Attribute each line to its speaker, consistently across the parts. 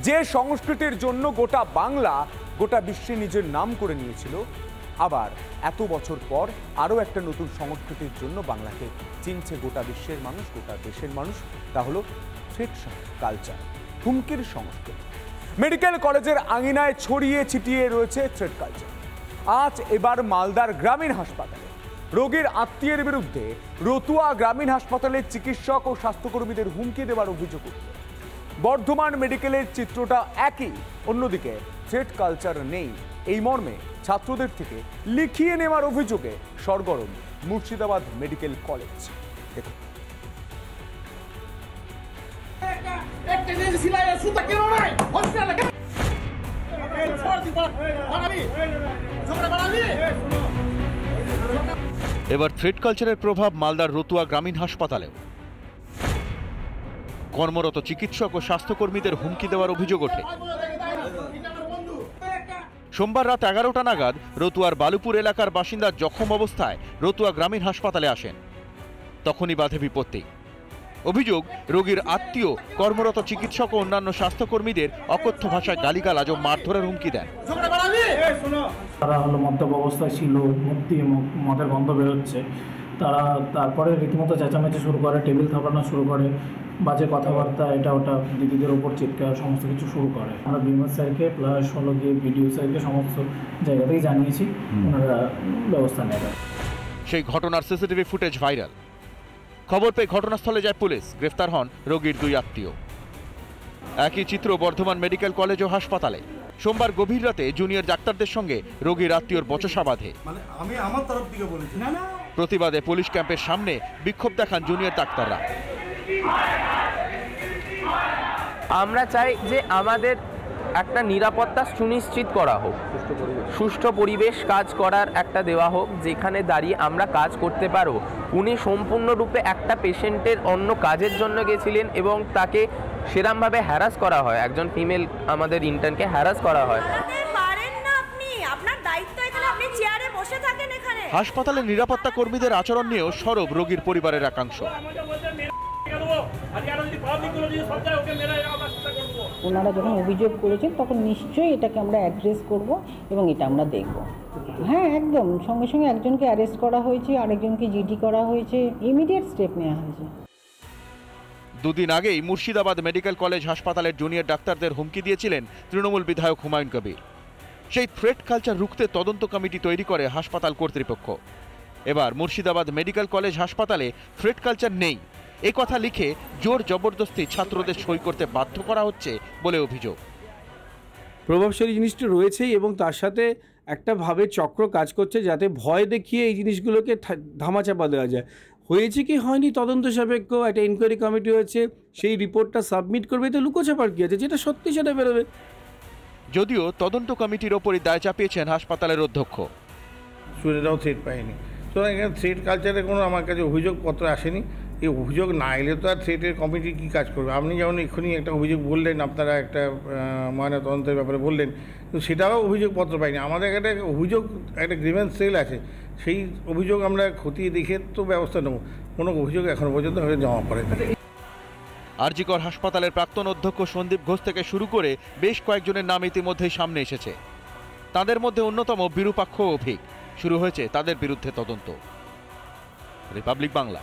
Speaker 1: যে সংস্কৃতির জন্য গোটা বাংলা গোটা বিশ্বে নিজের নাম করে নিয়েছিল, আবার এত বছর পর আরও একটা নতুন সংস্কৃতির জন্য বাংলাকে চিনছে গোটা বিশ্বের মানুষ, গোটা দেশের মানুষ। তা হলো থ্রেট কালচার, হুমকির সংস্কৃতি। মেডিকেল কলেজের আঙিনায় ছড়িয়ে ছিটিয়ে রয়েছে থ্রেট কালচার। আজ এবার মালদার গ্রামীণ হাসপাতালে রোগীর আত্মীয়ের বিরুদ্ধে রতুয়া গ্রামীণ হাসপাতালের চিকিৎসক ও স্বাস্থ্যকর্মীদের হুমকি দেওয়ার অভিযোগ উঠল। বর্ধমান মেডিকেলের চিত্রটা একই, অন্যদিকে থ্রেট কালচার নেই এই মর্মে ছাত্রদের থেকে লিখিয়ে নেওয়ার অভিযোগে সরগরম মুর্শিদাবাদ মেডিকেল কলেজ। দেখুন,
Speaker 2: এবার থ্রেট কালচারের প্রভাব মালদার রতুয়া গ্রামীণ হাসপাতালেও। কর্মরত চিকিৎসক ও স্বাস্থ্যকর্মীদের হুমকি দেওয়ার অভিযোগ ওঠে। সোমবার রাত 11টা নাগাদ রতুয়ার বালুপুর এলাকার বাসিন্দা জখম অবস্থায় রতুয়া গ্রামীণ হাসপাতালে আসেন। তখনই বাধে বিপত্তি। অভিযোগ, রোগীর আত্মীয় কর্মরত চিকিৎসক ও অন্যান্য স্বাস্থ্যকর্মীদের অকথ্য ভাষায় গালিগালাজ ও মারধরের হুমকি দেন।
Speaker 3: তারা হলো মদ্যপ অবস্থায় ছিল, মদের গন্ধ বেরোচ্ছে। তারা তারপরে রীতিমতো চেঁচামেচি শুরু করে, টেবিল থাপানো শুরু করে, বাজে কথাবার্তা এটা ওটা দিদিদের ওপর চিৎকার সমস্ত কিছু শুরু করে। আমরা বিমল স্যারকে প্লাস হলো গিয়ে বিডিও স্যারকে সমস্ত জায়গাতেই জানিয়েছি, ওনারা ব্যবস্থা নেবেন।
Speaker 2: সেই ঘটনার সিসিটিভি ফুটেজ ভাইরাল। খবর পেয়ে ঘটনাস্থলে যায় পুলিশ, গ্রেফতার হন রোগীর দুই আত্মীয়। একই চিত্র বর্ধমান মেডিকেল কলেজ ও হাসপাতালে। সোমবার গভীর রাতে জুনিয়র ডাক্তারদের সঙ্গে রোগীর আত্মীয়র বচসা বাঁধে। প্রতিবাদে পুলিশ ক্যাম্পের সামনে বিক্ষোভ দেখান জুনিয়র ডাক্তাররা।
Speaker 4: আমরা চাই যে আমাদের একটা নিরাপত্তা সুনিশ্চিত করা হোক, সুষ্ঠু পরিবেশ কাজ করার একটা দেওয়া হোক, যেখানে দাঁড়িয়ে আমরা কাজ করতে পারবো। উনি সম্পূর্ণরূপে একটা পেশেন্টের অন্য কাজের জন্য গেছিলেন এবং তাকে সেরমভাবে হ্যারাস করা হয়, একজন ফিমেল আমাদের ইন্টার্নকে হ্যারাস করা হয়।
Speaker 2: হাসপাতালের নিরাপত্তা কর্মীদের আচরণ নিয়েও সরব রোগীর পরিবারের একাংশ।
Speaker 5: ওনারা যখন অভিযোগ করেছেন তখন নিশ্চয়ই এটাকে আমরা অ্যাড্রেস করব এবং এটা আমরা দেখব। হ্যাঁ, একদম সঙ্গে সঙ্গে একজনকে অ্যারেস্ট করা হয়েছে, আরেকজনকে জিডি করা হয়েছে, ইমিডিয়েট স্টেপ নেওয়া হয়েছে।
Speaker 2: দুদিন আগেই মুর্শিদাবাদ মেডিকেল কলেজ হাসপাতালের জুনিয়র ডাক্তারদের হুমকি দিয়েছিলেন তৃণমূল বিধায়ক হুমায়ুন কবির। সেই থ্রেট কালচার রুখতে তদন্ত কমিটি তৈরি করে হাসপাতাল কর্তৃপক্ষ। এবার মুর্শিদাবাদ মেডিকেল কলেজ হাসপাতালে থ্রেট কালচার নেই এ কথা লিখে জোর জবরদস্তি ছাত্রদের সই করতে বাধ্য করা হচ্ছে বলে অভিযোগ।
Speaker 6: প্রভাবশালী জিনিসটা রয়েছেই এবং তার সাথে একটা ভাবে চক্র কাজ করছে যাতে ভয় দেখিয়ে এই জিনিসগুলোকে ধামাচাপা দেওয়া যায়। হয়েছে কি হয়নি তদন্ত সাপেক্ষ, একটা ইনকোয়ারি কমিটি হয়েছে, সেই রিপোর্টটা সাবমিট করবে, তো লুকোছাপার কি আছে, যেটা সত্যি সেটা বেরোবে।
Speaker 2: যদিও তদন্ত কমিটির ওপরই দায় চাপিয়েছেন হাসপাতালের অধ্যক্ষ।
Speaker 7: স্টুডেন্টরাও থ্রেট পায়নি, তো এখানে থ্রেট কালচারে কোনো আমার কাছে অভিযোগপত্র আসেনি। এই অভিযোগ না এলে তো আর থ্রেটের কমিটি কী কাজ করবে? আপনি যেমন এক্ষুনি একটা অভিযোগ বললেন, আপনারা একটা ময়নাতদন্তের ব্যাপারে বললেন, তো সেটাও অভিযোগপত্র পাইনি। আমাদের একটা অভিযোগ, একটা গ্রিভেন্স সেল আছে, সেই অভিযোগ আমরা খতিয়ে দেখে তো ব্যবস্থা নেব। কোনো অভিযোগ এখনও পর্যন্ত জমা পড়েনি।
Speaker 2: আরজিকর হাসপাতালের প্রাক্তন অধ্যক্ষ সন্দীপ ঘোষ থেকে শুরু করে বেশ কয়েকজনের নাম ইতিমধ্যেই সামনে এসেছে। তাদের মধ্যে অন্যতম বিরূপাক্ষ অভিক। শুরু হয়েছে তাদের বিরুদ্ধে তদন্ত। রিপাবলিক বাংলা।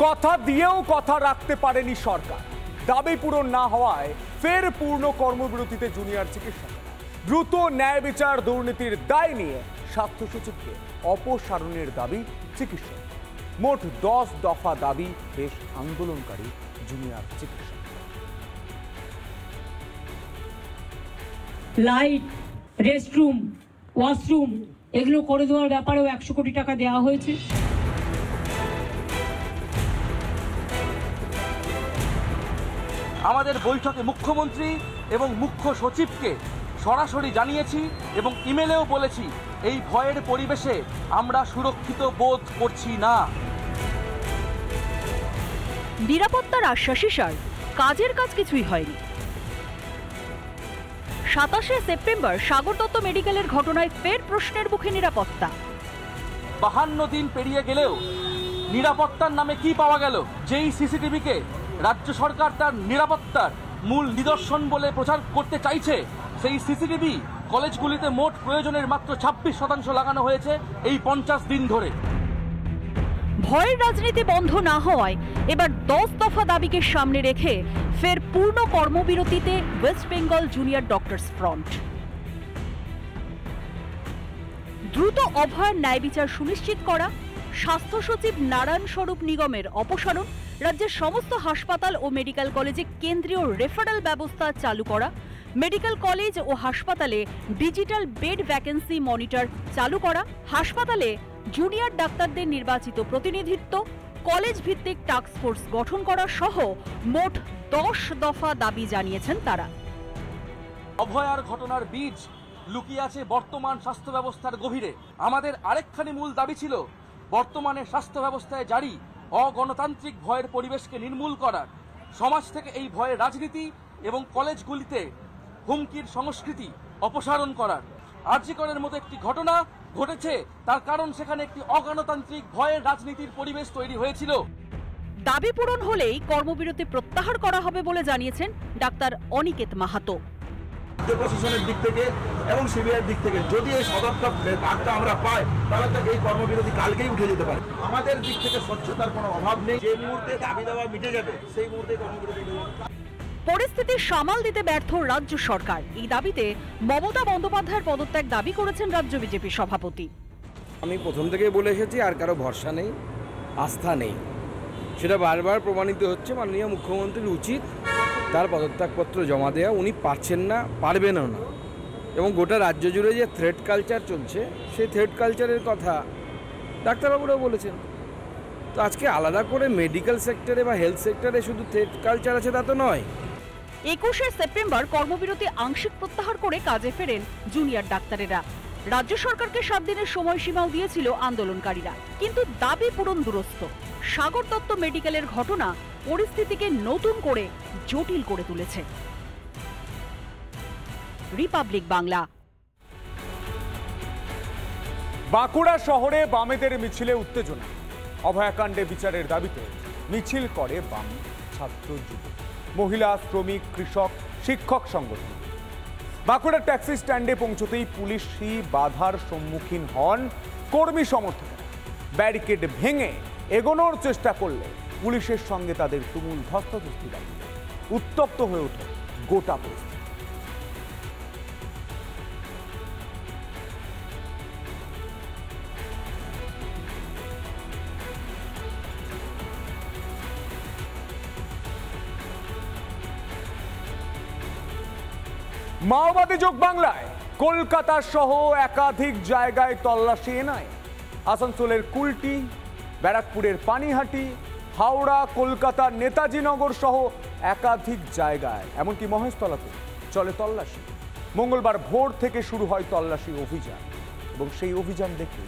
Speaker 1: কথা দিয়েও কথা রাখতে পারেনি সরকার। দাবি পূরণ না হওয়ায় ফের পূর্ণ কর্মবিরতিতে জুনিয়র চিকিৎসকরা। দ্রুত ন্যায় বিচার দুর্নীতির দায় নিয়ে স্বাস্থ্য সচিবকে অপসারণের দাবি চিকিৎসক। মোট 10 দফা দাবি বেশ আন্দোলনকারী জুনিয়র চিকিৎসক।
Speaker 8: লাইট, রেস্টরুম, ওয়াশরুম এগুলো করে দেওয়ার ব্যাপারেও 100 কোটি টাকা দেওয়া হয়েছে।
Speaker 9: আমাদের বৈঠকে মুখ্যমন্ত্রী এবং মুখ্য সচিবকে সরাসরি জানিয়েছি এবং ইমেলেও বলেছি, এই ভয়ের পরিবেশে আমরা সুরক্ষিত বোধ করছি না।
Speaker 10: নিরাপত্তার আশ্বাসই সার, কাজের কাজ কিছুই হয়নি। 27শে সেপ্টেম্বর সাগর দত্ত মেডিকেলের ঘটনায় ফের প্রশ্নের মুখে নিরাপত্তা।
Speaker 9: 52 দিন পেরিয়ে গেলেও নিরাপত্তার নামে কি পাওয়া গেল? যেই সিসিটিভিকে রাজ্য সরকার তার নিরাপত্তার মূল নিদর্শন বলে প্রচার করতে চাইছে, সেই সিসিটিভি কলেজগুলিতে মোট প্রয়োজনের মাত্র 26% লাগানো হয়েছে এই 50 দিন ধরে।
Speaker 10: ভয়ের রাজনীতি বন্ধ না হওয়ায় এবার 10 দফা দাবিকে সামনে রেখে ফের পূর্ণ কর্মবিরতিতে West Bengal junior doctors front. দ্রুত অভয়ার ন্যায় বিচার সুনিশ্চিত করা, স্বাস্থ্য সচিব নারায়ণ স্বরূপ নিগমের অপসারণ, রাজ্যের সমস্ত হাসপাতাল ও মেডিকেল কলেজে কেন্দ্রীয় রেফারেল ব্যবস্থা চালু করা, মেডিকেল কলেজ ও হাসপাতালে ডিজিটাল বেড ভ্যাকেন্সি মনিটর চালু করা, হাসপাতালে জুনিয়র ডাক্তারদের নির্বাচিত প্রতিনিধিত্ব, কলেজ ভিত্তিক টাস্ক ফোর্স গঠন করা সহ মোট 10 দফা দাবি জানিয়েছেন তারা।
Speaker 9: অভয়ার ঘটনার বীজ লুকিয়ে আছে বর্তমান স্বাস্থ্য ব্যবস্থার গভীরে। আমাদের আরেকখানি মূল দাবি ছিল বর্তমানে স্বাস্থ্য ব্যবস্থায় জারি অগণতান্ত্রিক ভয়ের পরিবেশকে নির্মূল করার, সমাজ থেকে এই ভয়ের রাজনীতি এবং কলেজগুলিতে হুমকির সংস্কৃতি অপসারণ করার। আরজি করের মতো একটি ঘটনা ঘটেছে, তার কারণ সেখানে একটি অগণতান্ত্রিক ভয়ের রাজনীতির পরিবেশ তৈরি হয়েছিল।
Speaker 10: দাবি পূরণ হলেই কর্মবিরতি প্রত্যাহার করা হবে বলে জানিয়েছেন ডাক্তার অনিকেত মাহাতো।
Speaker 11: প্রশাসনের দিক থেকে এবং সিবিআইয়ের দিক থেকে যদি এই সদর্থক ডাকটা আমরা পাই, তাহলে তো এই কর্মবিরতি কালকেই উঠে যেতে পারে। আমাদের দিক থেকে স্বচ্ছতার কোনো অভাব নেই। যে মুহূর্তে দাবি দাওয়া মিটে যাবে সেই মুহূর্তে কর্মবিরতি উঠে যাবে।
Speaker 10: পরিস্থিতি সামাল দিতে ব্যর্থ রাজ্য সরকার, এই দাবিতে মমতা বন্দ্যোপাধ্যায়ের পদত্যাগ দাবি করেছেন রাজ্য বিজেপি সভাপতি।
Speaker 12: আমি প্রথম থেকেই বলে এসেছি, আর কারো ভরসা নেই, আস্থা নেই, সেটা বারবার প্রমাণিত হচ্ছে। মাননীয় মুখ্যমন্ত্রীর উচিত তার পদত্যাগপত্র জমা দেওয়া। উনি পারছেন না, পারবেনও না। এবং গোটা রাজ্য জুড়ে যে থ্রেট কালচার চলছে, সেই থ্রেট কালচারের কথা ডাক্তারবাবুরাও বলেছেন। তো আজকে আলাদা করে মেডিকেল সেক্টরে বা হেলথ সেক্টরে শুধু থ্রেট কালচার আছে তা তো নয়।
Speaker 10: 21শে সেপ্টেম্বর কর্মবিরতি আংশিক প্রত্যাহার করে কাজে ফেরেন জুনিয়র ডাক্তারেরা। রাজ্য সরকারকে 7 দিনের সময়সীমাও দিয়েছিল আন্দোলনকারীরা, কিন্তু দাবি পূরণ দুরস্ত। সাগর দত্ত মেডিকেলের ঘটনা পরিস্থিতিকে নতুন করে জটিল করে তুলেছে। রিপাবলিক বাংলা।
Speaker 1: বাঁকুড়া শহরে বামেদের মিছিলে উত্তেজনা। অভয়াকাণ্ডে বিচারের দাবিতে মিছিল করে বাম, ছাত্র, যুব, মহিলা, শ্রমিক, কৃষক, শিক্ষক সংগঠন। বাঁকুড়ার ট্যাক্সি স্ট্যান্ডে পৌঁছতেই পুলিশি বাধার সম্মুখীন হন কর্মী সমর্থকেরা। ব্যারিকেড ভেঙে এগোনোর চেষ্টা করলে পুলিশের সঙ্গে তাদের তুমুল ধস্তাধস্তি লাগে। উত্তপ্ত হয়ে ওঠে গোটা পরিস্থিতি। মাওবাদী যোগ বাংলায় কলকাতা সহ একাধিক জায়গায় তল্লাশি এনআইএ। আসানসোলের কুলটি, ব্যারাকপুরের পানিহাটি, হাওড়া, কলকাতার নেতাজি নগর সহ একাধিক জায়গায়, এমনকি মহেশতলাতে চলে তল্লাশি। মঙ্গলবার ভোর থেকে শুরু হয় তল্লাশি অভিযান, এবং সেই অভিযান দেখে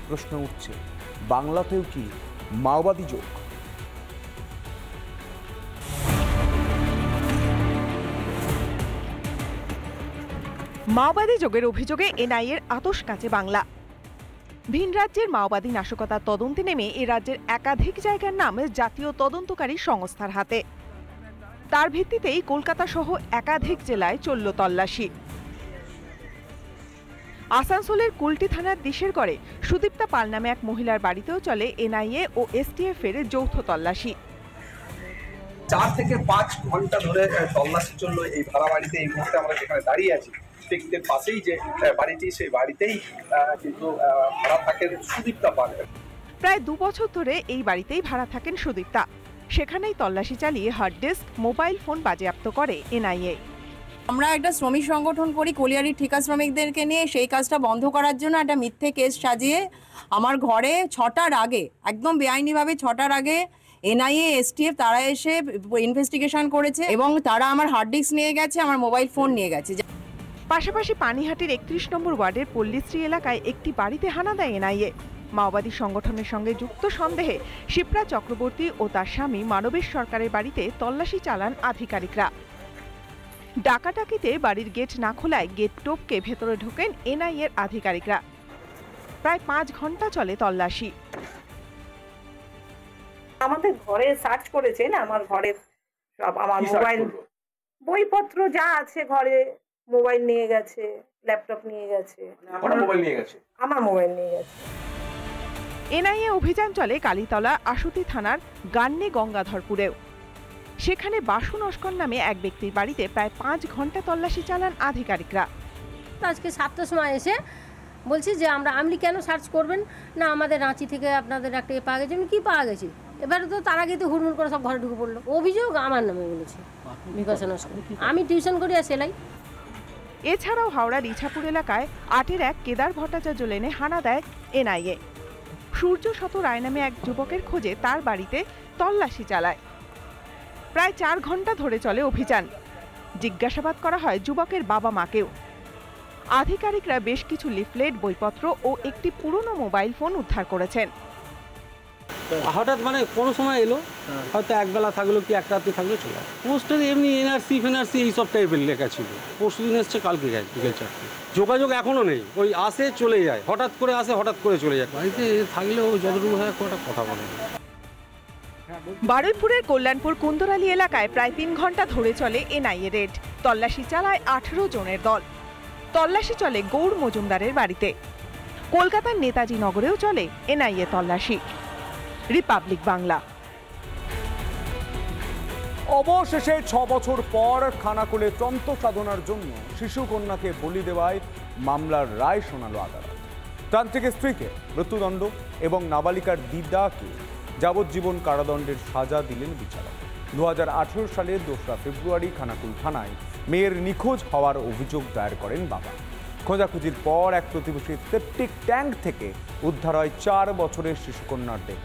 Speaker 1: প্রশ্ন উঠছে, বাংলাতেও কি মাওবাদী যোগ?
Speaker 13: মাওবাদী যোগের অভিযোগে এনআইএর আতশ কাঁচে বাংলা। ভিন রাজ্যের মাওবাদী নাশকতার তদন্তে নেমে এ রাজ্যের একাধিক জায়গার নাম জাতীয় তদন্তকারী সংস্থার হাতে। তার ভিত্তিতেই কলকাতা সহ একাধিক জেলায় চলল তল্লাশি। আসানসোলের কুলটি থানার দিশেরগড়ে সুদীপ্তা পাল নামে এক মহিলার বাড়িতেও চলে এনআইএ ও এসটিএফ এর যৌথ তল্লাশি।
Speaker 14: 4 থেকে 5 ঘন্টা ধরে তল্লাশি চললো এই ভাড়া বাড়িতে। এই মুহূর্তে আমরা যেখানে দাঁড়িয়ে আছি ঠিক পাশেই যে বাড়িটি, সেই বাড়িতেই কিন্তু ভাড়া থাকেন সুদীপ্তা পাল।
Speaker 13: প্রায় 2 বছর ধরে এই বাড়িতেই ভাড়া থাকেন সুদীপ্তা। সেখানেই তল্লাশি চালিয়ে হার্ড ডিস্ক, মোবাইল ফোন বাজেয়াপ্ত করে এনআইএ।
Speaker 15: আমরা একটা শ্রমিক সংগঠন করি কলিয়ারি ঠিকা শ্রমিকদেরকে নিয়ে। সেই কাজটা বন্ধ করার জন্য একটা মিথ্যে কেস সাজিয়ে আমার ঘরে 6টার আগে, একদম বেআইনিভাবে 6টার আগে এনআইএ, এসটিএফ তারা এসে ইনভেস্টিগেশন করেছে এবং তারা আমার হার্ড ডিস্ক নিয়ে গেছে, আমার মোবাইল ফোন নিয়ে গেছে।
Speaker 13: পাশাপাশি পানিহাটির 31 নম্বর ওয়ার্ডের পল্লীশ্রী এলাকায় একটি বাড়িতে হানা দেয় এনআইএ। মাওবাদী সংগঠনের সঙ্গে যুক্ত সন্দেহে শিপ্রা চক্রবর্তী ও তার স্বামী মানবেশ সরকারের বাড়িতে তল্লাশি চালান আধিকারিকরা। ডাকাডাকিতে বাড়ির গেট না খোলায় গেট টপকে ভেতরে ঢোকেন এনআইএর আধিকারিকরা। প্রায় 5 ঘন্টা চলে তল্লাশি।
Speaker 16: আমাদের ঘরে সার্চ করেছেন, আমার ঘরে সব আমার মোবাইল বইপত্র যা আছে ঘরে, মোবাইল নিয়ে গেছে, ল্যাপটপ নিয়ে গেছে, আমার মোবাইল নিয়ে গেছে।
Speaker 13: এনআইএ অভিযান চলে কালীতলা আশুতি থানার গান্নে গঙ্গাধরপুরেও। সেখানে বাসু নস্কর নামে এক ব্যক্তির বাড়িতে প্রায় 5 ঘন্টা তল্লাশি চালান আধিকারিকরা।
Speaker 17: আজকে 7টার সময় এসে বলছি যে আপনি কেন সার্চ করবেন না, আমাদের রাঁচি থেকে আপনাদের একটা পাওয়া গেছে। কি পাওয়া গেছে? এবারে তো তার আগে তো হুড়মুড় করে সব ঘরে ঢুকে পড়লো। অভিযোগ আমার নামে বলেছে, বিকাশা নস্কর। আমি টিউশন করি আর সেলাই।
Speaker 13: এছাড়াও হাওড়ার ইছাপুর এলাকায় 8-এর এক কেদার ভট্টাচার্য লেনে হানা দেয় এনআইএ। সূর্য শত রায় নামে এক যুবকের খোঁজে তার বাড়িতে তল্লাশি চালায়। প্রায় 4 ঘন্টা ধরে চলে অভিযান। জিজ্ঞাসাবাদ করা হয় যুবকের বাবা মাকেও। আধিকারিকরা বেশ কিছু লিফলেট, বইপত্র ও একটি পুরনো মোবাইল ফোন উদ্ধার করেছেন।
Speaker 6: হঠাৎ মানে কোনো সময় এলো, হয়তো একবেলা থাকলো কি এক রাত্রি থাকলো, চলে পোস্টারে এমনি এনআরসি এইসব টাইপের লেখা ছিল। পরশু দিন এসছে, কালকে গেছে বিকেল 4টে। যোগাযোগ এখনো নেই, ওই আসে চলে যায়, হঠাৎ করে আসে হঠাৎ করে চলে যায়। বাড়িতে থাকলেও যতটুকু হয় একটা কথা বলে।
Speaker 13: বারুইপুরের কল্যাণপুর কুন্দরালি এলাকায় প্রায় 3 ঘন্টা ধরে চলে এনআইএ রেড। তল্লাশি চালায় 18 জনের দল। তল্লাশি চলে গৌর মজুমদারের বাড়িতে। কলকাতার নেতাজি নগরেও চলে এনআইএ তল্লাশি। রিপাবলিক বাংলা।
Speaker 1: অবশেষে 6 বছর পর খানাকুলে তন্ত্র সাধনার জন্য শিশু কন্যাকে বলি দেওয়ায় মামলার রায় শোনালো আদালত। তান্ত্রিকের স্ত্রীকে মৃত্যুদণ্ড এবং নাবালিকার দিদাকে যাবজ্জীবন কারাদণ্ডের সাজা দিলেন বিচারক। 2018 সালের 2রা ফেব্রুয়ারি খানাকুল থানায় মেয়ের নিখোঁজ হওয়ার অভিযোগ দায়ের করেন বাবা। খোঁজাখুঁজির পর এক প্রতিবেশীর সেপটিক ট্যাঙ্ক থেকে উদ্ধার হয় 4 বছরের শিশুকন্যার দেহ।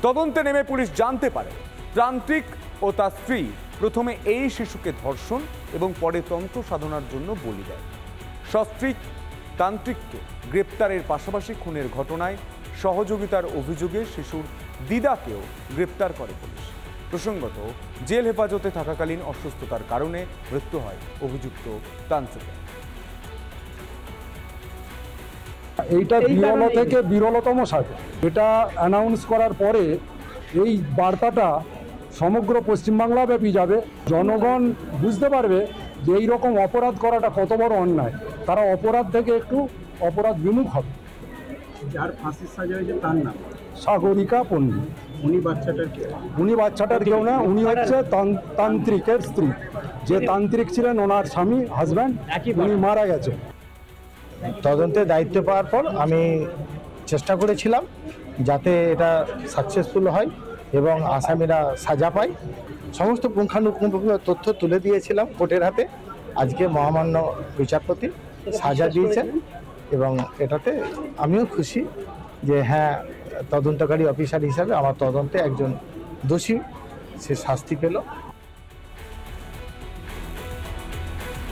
Speaker 1: তদন্তে নেমে পুলিশ জানতে পারে তান্ত্রিক ও তার স্ত্রী প্রথমে এই শিশুকে ধর্ষণ এবং পরে তন্ত্র সাধনার জন্য বলি দেয়। সস্ত্রীক তান্ত্রিককে গ্রেপ্তারের পাশাপাশি খুনের ঘটনায় সহযোগিতার অভিযোগে শিশুর দিদাকেও গ্রেপ্তার করে পুলিশ। প্রসঙ্গত, জেল হেফাজতে থাকাকালীন অসুস্থতার কারণে মৃত্যু হয় অভিযুক্ত তান্ত্রিকের।
Speaker 18: এইটা বিরল থেকে বিরলতম সাজা। এটা অ্যানাউন্স করার পরে এই বার্তাটা সমগ্র পশ্চিমবাংলা ব্যাপী যাবে। জনগণ বুঝতে পারবে যে এই রকম অপরাধ করাটা কত বড় অন্যায়। তারা অপরাধ থেকে একটু অপরাধ বিমুখ হবে।
Speaker 19: যার ফাঁসির সাজা হয়েছে তার নাম
Speaker 18: সাগরিকা পণ্ডিত। উনি বাচ্চাটার কেউ না, উনি হচ্ছে তান্ত্রিকের স্ত্রী। যে তান্ত্রিক ছিলেন ওনার স্বামী, হাজব্যান্ড, উনি মারা গেছেন।
Speaker 20: তদন্তের দায়িত্ব পাওয়ার পর আমি চেষ্টা করেছিলাম যাতে এটা সাকসেসফুল হয় এবং আসামিরা সাজা পায়। সমস্ত পুঙ্খানুপুঙ্খ তথ্য তুলে দিয়েছিলাম কোর্টের হাতে। আজকে মহামান্য বিচারপতি সাজা দিয়েছেন এবং এটাতে আমিও খুশি যে হ্যাঁ, তদন্তকারী অফিসার হিসাবে আমার তদন্তে একজন দোষী সে শাস্তি পেল।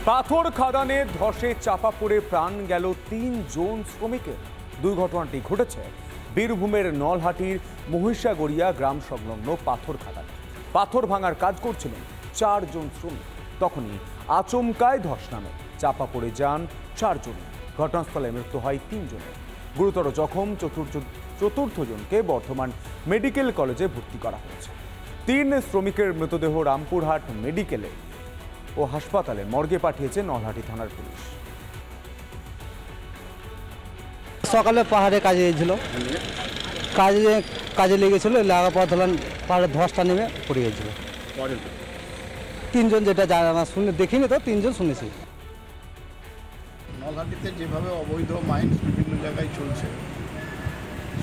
Speaker 1: পাথর খাদানে ধসে চাপা পড়ে প্রাণ গেল 3 জন শ্রমিকের। দুর্ঘটনাটি ঘটেছে বীরভূমের নলহাটির মহিষাগড়িয়া গ্রাম সংলগ্ন পাথর খাদানে। পাথর ভাঙার কাজ করছিলেন 4 জন শ্রমিক। তখনই আচমকায় ধস নামে, চাপা পড়ে যান 4 জন। ঘটনাস্থলে মৃত্যু হয় 3 জনের। গুরুতর জখম চতুর্থ জনকে বর্ধমান মেডিকেল কলেজে ভর্তি করা হয়েছে। 3 শ্রমিকের মৃতদেহ রামপুরহাট মেডিকেলে ও হাসপাতালে মর্গে পাঠিয়েছে নলহাটি থানার পুলিশ।
Speaker 21: সকালে পাহাড়ে কাজে গিয়েছিল, কাজে লেগেছিল, লাগার পর ধরলাম পাহাড়ের ধসটা নেমে পড়ে গিয়েছিল। 3 জন, যেটা জানা শুনে দেখিনি তো 3 জন শুনেছি।
Speaker 22: নলহাটিতে যেভাবে অবৈধ মাইন্স বিভিন্ন জায়গায় চলছে,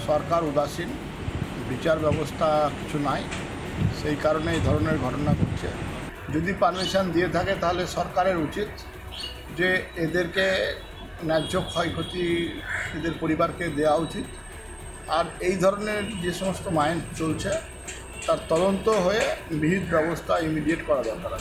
Speaker 22: সরকার উদাসীন, বিচার ব্যবস্থা কিছু নাই, সেই কারণে এই ধরনের ঘটনা ঘটছে। যদি পারমিশন দিয়ে থাকে তাহলে সরকারের উচিত যে এদেরকে ন্যায্য ক্ষয়ক্ষতি এদের পরিবারকে দেওয়া উচিত। আর এই ধরনের যে সমস্ত মাইন্স চলছে তার তদন্ত হয়ে বিহিত ব্যবস্থা ইমিডিয়েট করা দরকার।